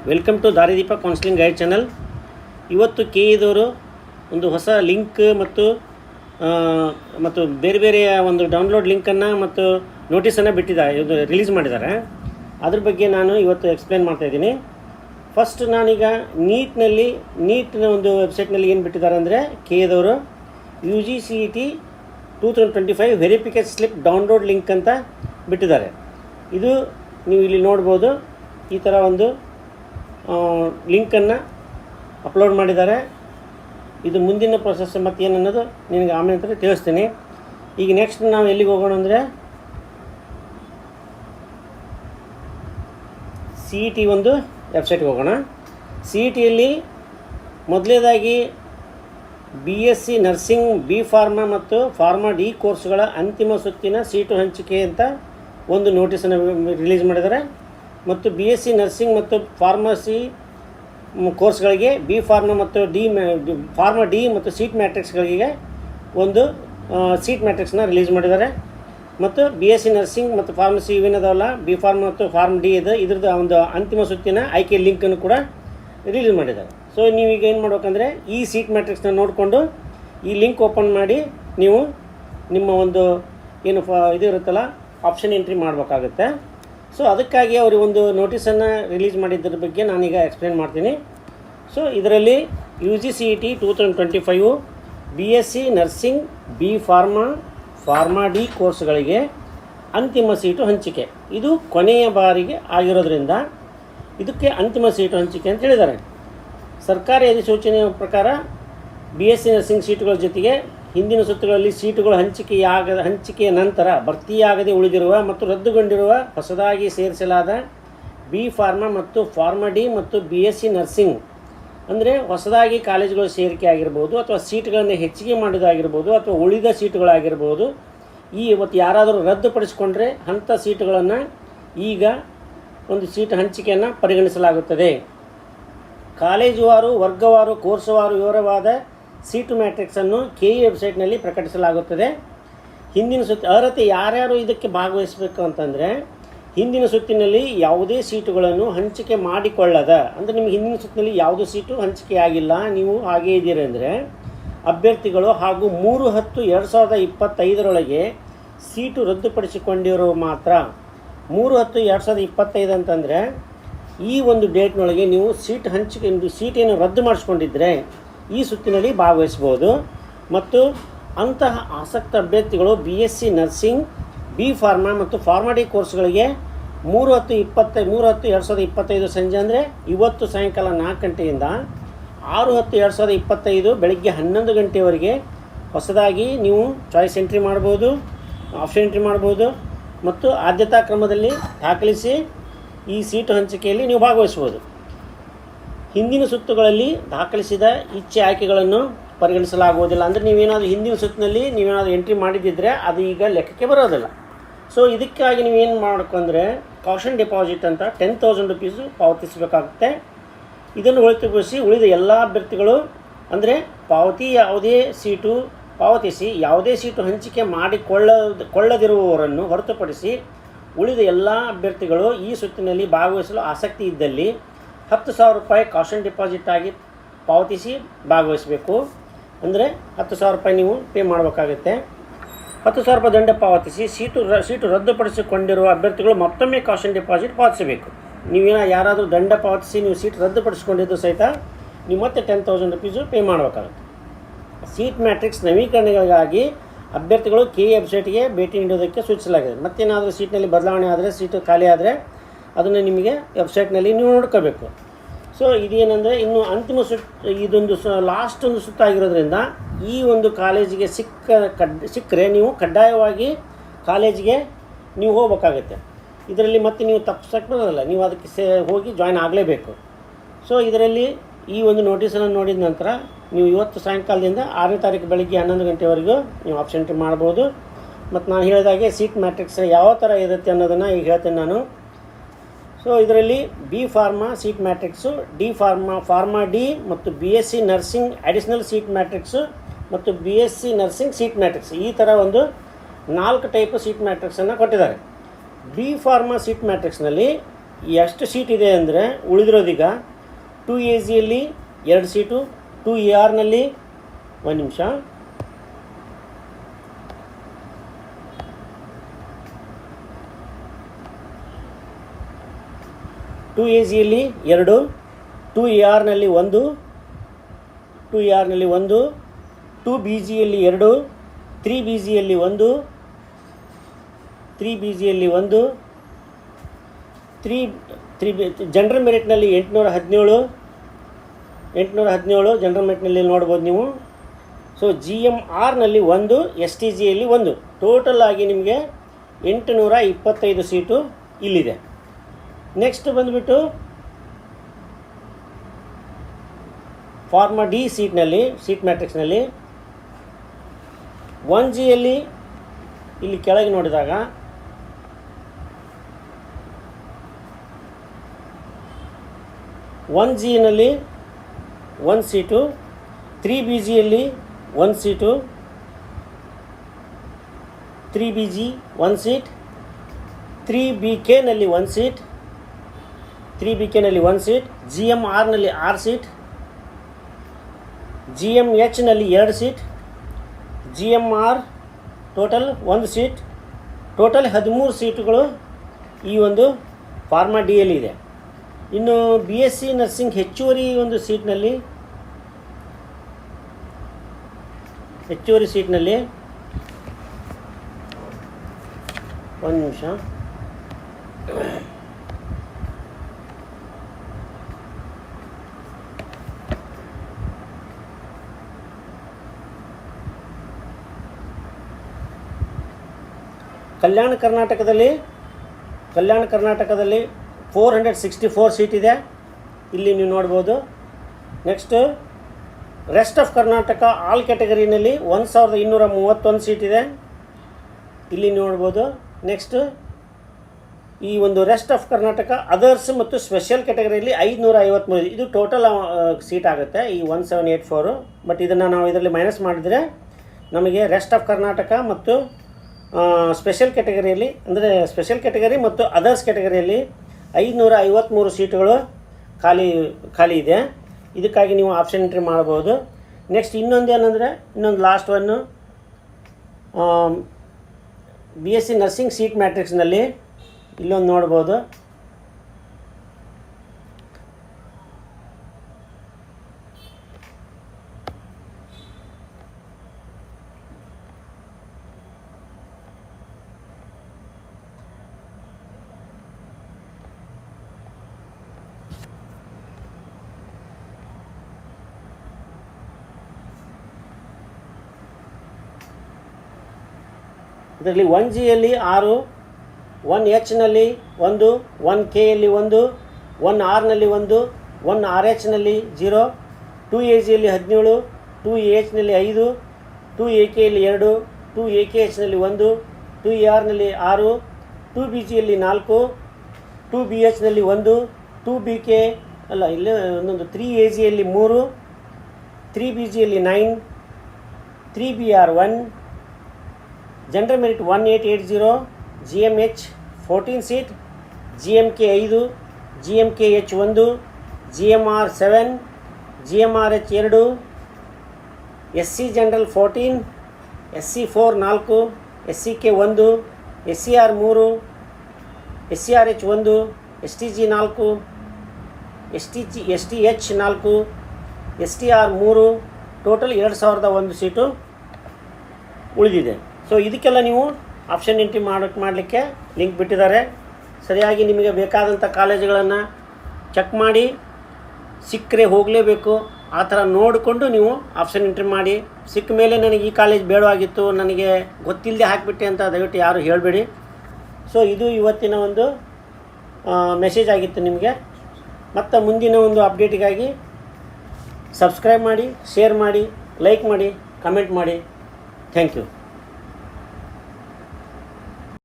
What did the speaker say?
Welcome to Darideepa counselling guide channel. ಇವತ್ತು KE ಒಂದು ಹೊಸ ಲಿಂಕ್ ಮತ್ತು ಬೇರೆ ಬೇರೆಯ ಒಂದು ಡೌನ್ಲೋಡ್ ಲಿಂಕನ್ನು ಮತ್ತು ನೋಟಿಸನ್ನು ಇದು ರಿಲೀಸ್ ಮಾಡಿದ್ದಾರೆ. ಅದ್ರ ಬಗ್ಗೆ ನಾನು ಇವತ್ತು ಎಕ್ಸ್ಪ್ಲೇನ್ ಮಾಡ್ತಾಯಿದ್ದೀನಿ. ಫಸ್ಟ್ ನಾನೀಗ ನೀಟ್ನ ಒಂದು ವೆಬ್ಸೈಟ್ನಲ್ಲಿ ಏನು ಬಿಟ್ಟಿದ್ದಾರೆ ಅಂದರೆ KE UGCET 2025 verification slip download link ಅಂತ ಬಿಟ್ಟಿದ್ದಾರೆ. ಇದು ನೀವು ಇಲ್ಲಿ ನೋಡ್ಬೋದು. ಈ ಥರ ಒಂದು ಲಿಂಕನ್ನು ಅಪ್ಲೋಡ್ ಮಾಡಿದ್ದಾರೆ. ಇದು ಮುಂದಿನ ಪ್ರೊಸೆಸ್ ಮತ್ತು ಏನು ಅನ್ನೋದು ನಿನಗೆ ಆಮೇಲೆ ಅಂತ ತಿಳಿಸ್ತೀನಿ. ಈಗ ನೆಕ್ಸ್ಟ್ ನಾವು ಎಲ್ಲಿಗೆ ಹೋಗೋಣ ಅಂದರೆ CET ಒಂದು ವೆಬ್ಸೈಟ್ಗೆ ಹೋಗೋಣ. CETಯಲ್ಲಿ ಮೊದಲನೇದಾಗಿ BSc ನರ್ಸಿಂಗ್, B ಫಾರ್ಮಾ ಮತ್ತು ಫಾರ್ಮಾ D ಕೋರ್ಸ್ಗಳ ಅಂತಿಮ ಸುತ್ತಿನ ಸೀಟು ಹಂಚಿಕೆ ಅಂತ ಒಂದು ನೋಟಿಸನ್ನು ರಿಲೀಸ್ ಮಾಡಿದ್ದಾರೆ. ಮತ್ತು BSc ನರ್ಸಿಂಗ್ ಮತ್ತು ಫಾರ್ಮಸಿ ಕೋರ್ಸ್ಗಳಿಗೆ B ಫಾರ್ಮಾ ಮತ್ತು ಫಾರ್ಮಾ D ಮತ್ತು ಸೀಟ್ ಮ್ಯಾಟ್ರಿಕ್ಸ್ಗಳಿಗೆ ಒಂದು ಸೀಟ್ ಮ್ಯಾಟ್ರಿಕ್ಸ್ನ ರಿಲೀಸ್ ಮಾಡಿದ್ದಾರೆ. ಮತ್ತು BSc ನರ್ಸಿಂಗ್ ಮತ್ತು ಫಾರ್ಮಸಿ ಇವೇನದಾವಲ್ಲ, B ಫಾರ್ಮಾ ಮತ್ತು ಫಾರ್ಮ್ D ಇದ್ರದ್ದು ಒಂದು ಅಂತಿಮ ಸುತ್ತಿನ ಆಯ್ಕೆ ಲಿಂಕನ್ನು ಕೂಡ ರಿಲೀಸ್ ಮಾಡಿದ್ದಾರೆ. ಸೊ ನೀವೀಗ ಏನು ಮಾಡ್ಬೇಕಂದ್ರೆ ಈ ಸೀಟ್ ಮ್ಯಾಟ್ರಿಕ್ಸ್ನ ನೋಡಿಕೊಂಡು ಈ ಲಿಂಕ್ ಓಪನ್ ಮಾಡಿ ನೀವು ನಿಮ್ಮ ಒಂದು ಏನು ಇದು ಇರುತ್ತಲ್ಲ ಆಪ್ಷನ್ ಎಂಟ್ರಿ ಮಾಡಬೇಕಾಗುತ್ತೆ. ಸೊ ಅದಕ್ಕಾಗಿ ಅವರು ಒಂದು ನೋಟಿಸನ್ನು ರಿಲೀಸ್ ಮಾಡಿದ್ದರ ಬಗ್ಗೆ ನಾನೀಗ ಎಕ್ಸ್ಪ್ಲೇನ್ ಮಾಡ್ತೀನಿ. ಸೊ ಇದರಲ್ಲಿ UGCET 2025 BSc nursing, B pharma, pharma D ಕೋರ್ಸ್ಗಳಿಗೆ ಅಂತಿಮ ಸೀಟು ಹಂಚಿಕೆ ಇದು ಕೊನೆಯ ಬಾರಿಗೆ ಆಗಿರೋದ್ರಿಂದ ಇದಕ್ಕೆ ಅಂತಿಮ ಸೀಟು ಹಂಚಿಕೆ ಅಂತ ಹೇಳಿದ್ದಾರೆ. ಸರ್ಕಾರಿ ಅಧಿಸೂಚನೆಯ ಪ್ರಕಾರ BSc ನರ್ಸಿಂಗ್ ಸೀಟುಗಳ ಜೊತೆಗೆ ಹಿಂದಿನ ಸುತ್ತುಗಳಲ್ಲಿ ಸೀಟುಗಳ ಹಂಚಿಕೆಯ ನಂತರ ಭರ್ತಿಯಾಗದೆ ಉಳಿದಿರುವ ಮತ್ತು ರದ್ದುಗೊಂಡಿರುವ ಹೊಸದಾಗಿ ಸೇರಿಸಲಾದ B ಫಾರ್ಮಾ ಮತ್ತು ಫಾರ್ಮಾ D ಮತ್ತು BSc ನರ್ಸಿಂಗ್ ಅಂದರೆ ಹೊಸದಾಗಿ ಕಾಲೇಜುಗಳು ಸೇರಿಕೆ ಆಗಿರ್ಬೋದು ಅಥವಾ ಸೀಟುಗಳನ್ನು ಹೆಚ್ಚಿಗೆ ಮಾಡೋದಾಗಿರ್ಬೋದು ಅಥವಾ ಉಳಿದ ಸೀಟುಗಳಾಗಿರ್ಬೋದು. ಇವತ್ತು ಯಾರಾದರೂ ರದ್ದುಪಡಿಸಿಕೊಂಡ್ರೆ ಅಂಥ ಸೀಟುಗಳನ್ನು ಈಗ ಒಂದು ಸೀಟು ಹಂಚಿಕೆಯನ್ನು ಪರಿಗಣಿಸಲಾಗುತ್ತದೆ. ಕಾಲೇಜುವಾರು, ವರ್ಗವಾರು, ಕೋರ್ಸುವಾರು ವಿವರವಾದ ಸೀಟು ಮ್ಯಾಟ್ರಿಕ್ಸನ್ನು KE ವೆಬ್ಸೈಟ್ನಲ್ಲಿ ಪ್ರಕಟಿಸಲಾಗುತ್ತದೆ. ಹಿಂದಿನ ಸುತ್ತು ಅರ್ಹತೆ ಯಾರ್ಯಾರು ಇದಕ್ಕೆ ಭಾಗವಹಿಸಬೇಕು ಅಂತಂದರೆ ಹಿಂದಿನ ಸುತ್ತಿನಲ್ಲಿ ಯಾವುದೇ ಸೀಟುಗಳನ್ನು ಹಂಚಿಕೆ ಮಾಡಿಕೊಳ್ಳದ, ಅಂದರೆ ನಿಮಗೆ ಹಿಂದಿನ ಸುತ್ತಿನಲ್ಲಿ ಯಾವುದೇ ಸೀಟು ಹಂಚಿಕೆ ಆಗಿಲ್ಲ, ನೀವು ಹಾಗೇ ಇದ್ದೀರಿ ಅಂದರೆ ಅಭ್ಯರ್ಥಿಗಳು ಹಾಗೂ 3/10/2025 ಸೀಟು ರದ್ದುಪಡಿಸಿಕೊಂಡಿರೋ ಮಾತ್ರ. 3/10/2025 ಅಂತಂದರೆ ಈ ಒಂದು ಡೇಟ್ನೊಳಗೆ ನೀವು ಸೀಟೇನು ರದ್ದು ಮಾಡಿಸ್ಕೊಂಡಿದ್ದರೆ ಈ ಸುತ್ತಿನಲ್ಲಿ ಭಾಗವಹಿಸ್ಬೋದು. ಮತ್ತು ಅಂತಹ ಆಸಕ್ತ ಅಭ್ಯರ್ಥಿಗಳು BSc ನರ್ಸಿಂಗ್, B ಫಾರ್ಮಾ ಮತ್ತು ಫಾರ್ಮಾ D ಕೋರ್ಸ್ಗಳಿಗೆ 3/10/2025 ಸಂಜೆ ಅಂದರೆ ಇವತ್ತು ಸಾಯಂಕಾಲ 4 ಗಂಟೆಯಿಂದ 6/10/2025 ಬೆಳಗ್ಗೆ 11 ಗಂಟೆವರೆಗೆ ಹೊಸದಾಗಿ ನೀವು ಚಾಯ್ಸ್ ಎಂಟ್ರಿ ಮಾಡ್ಬೋದು, ಆಪ್ಷನ್ ಎಂಟ್ರಿ ಮಾಡ್ಬೋದು ಮತ್ತು ಆದ್ಯತಾ ಕ್ರಮದಲ್ಲಿ ದಾಖಲಿಸಿ ಈ ಸೀಟು ಹಂಚಿಕೆಯಲ್ಲಿ ನೀವು ಭಾಗವಹಿಸ್ಬೋದು. ಹಿಂದಿನ ಸುತ್ತುಗಳಲ್ಲಿ ದಾಖಲಿಸಿದ ಇಚ್ಛೆ ಆಯ್ಕೆಗಳನ್ನು ಪರಿಗಣಿಸಲಾಗುವುದಿಲ್ಲ. ಅಂದರೆ ನೀವೇನಾದರೂ ಹಿಂದಿನ ಸುತ್ತಿನಲ್ಲಿ ನೀವೇನಾದರೂ ಎಂಟ್ರಿ ಮಾಡಿದ್ದಿದ್ರೆ ಅದು ಈಗ ಲೆಕ್ಕಕ್ಕೆ ಬರೋದಿಲ್ಲ. ಸೊ ಇದಕ್ಕಾಗಿ ನೀವೇನು ಮಾಡಬೇಕಂದ್ರೆ ಕಾಷನ್ ಡೆಪಾಸಿಟ್ ಅಂತ 10,000 ರೂಪೀಸು ಪಾವತಿಸಬೇಕಾಗುತ್ತೆ. ಇದನ್ನು ಹೊರತುಪಡಿಸಿ ಉಳಿದ ಎಲ್ಲ ಅಭ್ಯರ್ಥಿಗಳು ಅಂದರೆ ಪಾವತಿಸಿ ಯಾವುದೇ ಸೀಟು ಹಂಚಿಕೆ ಮಾಡಿಕೊಳ್ಳದಿರುವವರನ್ನು ಹೊರತುಪಡಿಸಿ ಉಳಿದ ಎಲ್ಲ ಅಭ್ಯರ್ಥಿಗಳು ಈ ಸುತ್ತಿನಲ್ಲಿ ಭಾಗವಹಿಸಲು ಆಸಕ್ತಿ ಇದ್ದಲ್ಲಿ 10,000 ರೂಪಾಯಿ ಕಾಷನ್ ಡೆಪಾಸಿಟ್ ಆಗಿ ಪಾವತಿಸಿ ಭಾಗವಹಿಸಬೇಕು. ಅಂದರೆ 10,000 ರೂಪಾಯಿ ನೀವು ಪೇ ಮಾಡಬೇಕಾಗುತ್ತೆ. 10,000 ರೂಪಾಯಿ ದಂಡ ಪಾವತಿಸಿ ಸೀಟು ರದ್ದುಪಡಿಸಿಕೊಂಡಿರುವ ಅಭ್ಯರ್ಥಿಗಳು ಮತ್ತೊಮ್ಮೆ ಕಾಷನ್ ಡೆಪಾಸಿಟ್ ಪಾವತಿಸಬೇಕು. ಯಾರಾದರೂ ದಂಡ ಪಾವತಿಸಿ ನೀವು ಸೀಟ್ ರದ್ದುಪಡಿಸಿಕೊಂಡಿದ್ದು ಸಹಿತ ನೀವು ಮತ್ತೆ 10,000 ರೂಪೀಸು ಪೇ ಮಾಡಬೇಕಾಗುತ್ತೆ. ಸೀಟ್ ಮ್ಯಾಟ್ರಿಕ್ಸ್ ನವೀಕರಣಗಳಿಗಾಗಿ ಅಭ್ಯರ್ಥಿಗಳು KE ವೆಬ್ಸೈಟ್ಗೆ ಭೇಟಿ ನೀಡೋದಕ್ಕೆ ಸೂಚಿಸಲಾಗಿದೆ. ಮತ್ತೇನಾದರೂ ಸೀಟ್ನಲ್ಲಿ ಬದಲಾವಣೆ ಆದರೆ, ಸೀಟು ಖಾಲಿ ಆದರೆ ಅದನ್ನು ನಿಮಗೆ ವೆಬ್ಸೈಟ್ನಲ್ಲಿ ನೀವು ನೋಡ್ಕೋಬೇಕು. ಸೊ ಇದೇನೆಂದರೆ ಇನ್ನು ಅಂತಿಮ ಇದೊಂದು ಲಾಸ್ಟ್ ಒಂದು ಸುತ್ತಾಗಿರೋದ್ರಿಂದ ಈ ಒಂದು ಕಾಲೇಜಿಗೆ ಸಿಕ್ಕರೆ ನೀವು ಕಡ್ಡಾಯವಾಗಿ ಕಾಲೇಜಿಗೆ ನೀವು ಹೋಗ್ಬೇಕಾಗುತ್ತೆ. ಇದರಲ್ಲಿ ಮತ್ತೆ ನೀವು ತಪ್ಪಿಸಕ್ಕೆ ಬರೋದಿಲ್ಲ, ನೀವು ಅದಕ್ಕೆ ಹೋಗಿ ಜಾಯ್ನ್ ಆಗಲೇಬೇಕು. ಸೊ ಇದರಲ್ಲಿ ಈ ಒಂದು ನೋಟಿಸನ್ನು ನೋಡಿದ ನಂತರ ನೀವು ಇವತ್ತು ಸಾಯಂಕಾಲದಿಂದ 6ನೇ ತಾರೀಕು ಬೆಳಗ್ಗೆ 11 ಗಂಟೆವರೆಗೂ ನೀವು ಆಪ್ಷನ್ ಎಂಟ್ರಿ ಮಾಡ್ಬೋದು. ಮತ್ತು ನಾನು ಹೇಳಿದಾಗೆ ಸೀಟ್ ಮ್ಯಾಟ್ರಿಕ್ಸ್ ಯಾವ ಥರ ಇರುತ್ತೆ ಅನ್ನೋದನ್ನು ಈಗ ಹೇಳ್ತೇನೆ ನಾನು. ಸೊ ಇದರಲ್ಲಿ B pharma seat matrix, D pharma D ಮತ್ತು BSc nursing additional seat matrix ಮತ್ತು BSc ನರ್ಸಿಂಗ್ ಸೀಟ್ ಮ್ಯಾಟ್ರಿಕ್ಸ್ ಈ ಥರ ಒಂದು 4 ಟೈಪು ಸೀಟ್ ಮ್ಯಾಟ್ರಿಕ್ಸನ್ನು ಕೊಟ್ಟಿದ್ದಾರೆ. B ಫಾರ್ಮಾ ಸೀಟ್ ಮ್ಯಾಟ್ರಿಕ್ಸ್ನಲ್ಲಿ ಎಷ್ಟು ಸೀಟ್ ಇದೆ ಅಂದರೆ ಉಳಿದಿರೋದೀಗ 2AGಯಲ್ಲಿ 2 ಸೀಟು, 2ARನಲ್ಲಿ ಒಂದು ನಿಮಿಷ, ಟು ಎ ಜಿಯಲ್ಲಿ 2, 2ARನಲ್ಲಿ 1, 2ARನಲ್ಲಿ 1, 2BGಯಲ್ಲಿ 2, 3BGಯಲ್ಲಿ 1, 3BGಯಲ್ಲಿ 1, 3 ಜನರಲ್ ಮೆರಿಟ್ನಲ್ಲಿ 817 ಜನರಲ್ ಮೆರಿಟ್ನಲ್ಲಿ ನೋಡ್ಬೋದು ನೀವು. ಸೊ GMRನಲ್ಲಿ 1, STGಯಲ್ಲಿ 1, ಟೋಟಲ್ ಆಗಿ ನಿಮಗೆ 825 ಸೀಟು ಇಲ್ಲಿದೆ. ನೆಕ್ಸ್ಟ್ ಬಂದುಬಿಟ್ಟು ಫಾರ್ಮಾ ಡಿ ಸೀಟ್ ಮ್ಯಾಟ್ರಿಕ್ಸ್ನಲ್ಲಿ 1Gಯಲ್ಲಿ ಇಲ್ಲಿ ಕೆಳಗೆ ನೋಡಿದಾಗ 1Gನಲ್ಲಿ 1 ಸೀಟು, 3BGಯಲ್ಲಿ 1 ಸೀಟು, 3BG 1 ಸೀಟ್, 3BKನಲ್ಲಿ 1 ಸೀಟ್, 3BKನಲ್ಲಿ 1 ಸೀಟ್, GMRನಲ್ಲಿ 6 ಸೀಟ್, GMHನಲ್ಲಿ 2 seat, GMR total 1 seat, total 13 ಸೀಟುಗಳು ಈ ಒಂದು ಫಾರ್ಮಾ ಡಿಯಲ್ಲಿ ಇದೆ. ಇನ್ನು BSc ನರ್ಸಿಂಗ್ ಹೆಚ್ಚುವರಿ ಸೀಟ್ನಲ್ಲಿ ಒಂದು ನಿಮಿಷ, ಕಲ್ಯಾಣ ಕರ್ನಾಟಕದಲ್ಲಿ 464 ಸೀಟ್ ಇದೆ, ಇಲ್ಲಿ ನೀವು ನೋಡ್ಬೋದು. Next rest of Karnataka all ಕ್ಯಾಟಗರಿನಲ್ಲಿ 1231 ಸೀಟ್ ಇದೆ, ಇಲ್ಲಿ ನೋಡ್ಬೋದು. ನೆಕ್ಸ್ಟ್ ಈ ರೆಸ್ಟ್ ಆಫ್ ಕರ್ನಾಟಕ ಅದರ್ಸ್ ಮತ್ತು ಸ್ಪೆಷಲ್ ಕ್ಯಾಟಗರಿಯಲ್ಲಿ 553, ಇದು ಟೋಟಲ್ ಸೀಟ್ ಆಗುತ್ತೆ ಈ 1784. ಬಟ್ ಇದನ್ನು ನಾವು ಇದರಲ್ಲಿ ಮೈನಸ್ ಮಾಡಿದರೆ ನಮಗೆ ರೆಸ್ಟ್ ಆಫ್ ಕರ್ನಾಟಕ ಮತ್ತು ಸ್ಪೆಷಲ್ ಕ್ಯಾಟಗರಿಯಲ್ಲಿ, ಅಂದರೆ ಸ್ಪೆಷಲ್ ಕ್ಯಾಟಗರಿ ಮತ್ತು ಅದರ್ಸ್ ಕ್ಯಾಟಗರಿಯಲ್ಲಿ 553 ಸೀಟುಗಳು ಖಾಲಿ ಇದೆ. ಇದಕ್ಕಾಗಿ ನೀವು ಆಪ್ಷನ್ ಎಂಟ್ರಿ ಮಾಡ್ಬೋದು. ನೆಕ್ಸ್ಟ್ ಇನ್ನೊಂದು last one BSc nursing seat ಮ್ಯಾಟ್ರಿಕ್ಸ್ನಲ್ಲಿ ಇಲ್ಲೊಂದು ನೋಡ್ಬೋದು. ಇದರಲ್ಲಿ 1Gಯಲ್ಲಿ 6, 1Hನಲ್ಲಿ 1, 1Kಯಲ್ಲಿ 1, 1Rನಲ್ಲಿ 1, 1RH 0, 2AGಯಲ್ಲಿ 17, 2AHನಲ್ಲಿ 5, 2AKಯಲ್ಲಿ 2, 2AKHನಲ್ಲಿ 1, 2ARನಲ್ಲಿ 6, 2BGಯಲ್ಲಿ 4, 2BHನಲ್ಲಿ 1, 2BK ಅಲ್ಲ ಇಲ್ಲಿ 3AGಯಲ್ಲಿ 3, 3BGಯಲ್ಲಿ 9, 3BR 1, general merit 1880, GMH 14 seat, GMK 5, GMKH 1, GMR 7, GMRH 2, SC general 14, SC 4 SCK 1, SCR 3, SCRH 1, STG 4, STH 4, STR 3, total 2001 seat ಉಳಿದಿದೆ. ಸೊ ಇದಕ್ಕೆಲ್ಲ ನೀವು ಆಪ್ಷನ್ ಎಂಟ್ರಿ ಮಾಡಲಿಕ್ಕೆ ಲಿಂಕ್ ಬಿಟ್ಟಿದ್ದಾರೆ. ಸರಿಯಾಗಿ ನಿಮಗೆ ಬೇಕಾದಂಥ ಕಾಲೇಜುಗಳನ್ನು ಚೆಕ್ ಮಾಡಿ, ಸಿಕ್ಕರೆ ಹೋಗಲೇಬೇಕು, ಆ ಥರ ನೋಡಿಕೊಂಡು ನೀವು ಆಪ್ಷನ್ ಎಂಟ್ರಿ ಮಾಡಿ. ಸಿಕ್ಕ ಮೇಲೆ ನನಗೆ ಈ ಕಾಲೇಜ್ ಬೇಡವಾಗಿತ್ತು, ನನಗೆ ಗೊತ್ತಿಲ್ಲದೆ ಹಾಕಿಬಿಟ್ಟೆ ಅಂತ ದಯವಿಟ್ಟು ಯಾರು ಹೇಳಬೇಡಿ. ಸೊ ಇದು ಇವತ್ತಿನ ಮೆಸೇಜ್ ಆಗಿತ್ತು ನಿಮಗೆ. ಮತ್ತು ಮುಂದಿನ ಅಪ್ಡೇಟಿಗಾಗಿ ಸಬ್ಸ್ಕ್ರೈಬ್ ಮಾಡಿ, ಶೇರ್ ಮಾಡಿ, ಲೈಕ್ ಮಾಡಿ, ಕಮೆಂಟ್ ಮಾಡಿ. Thank you.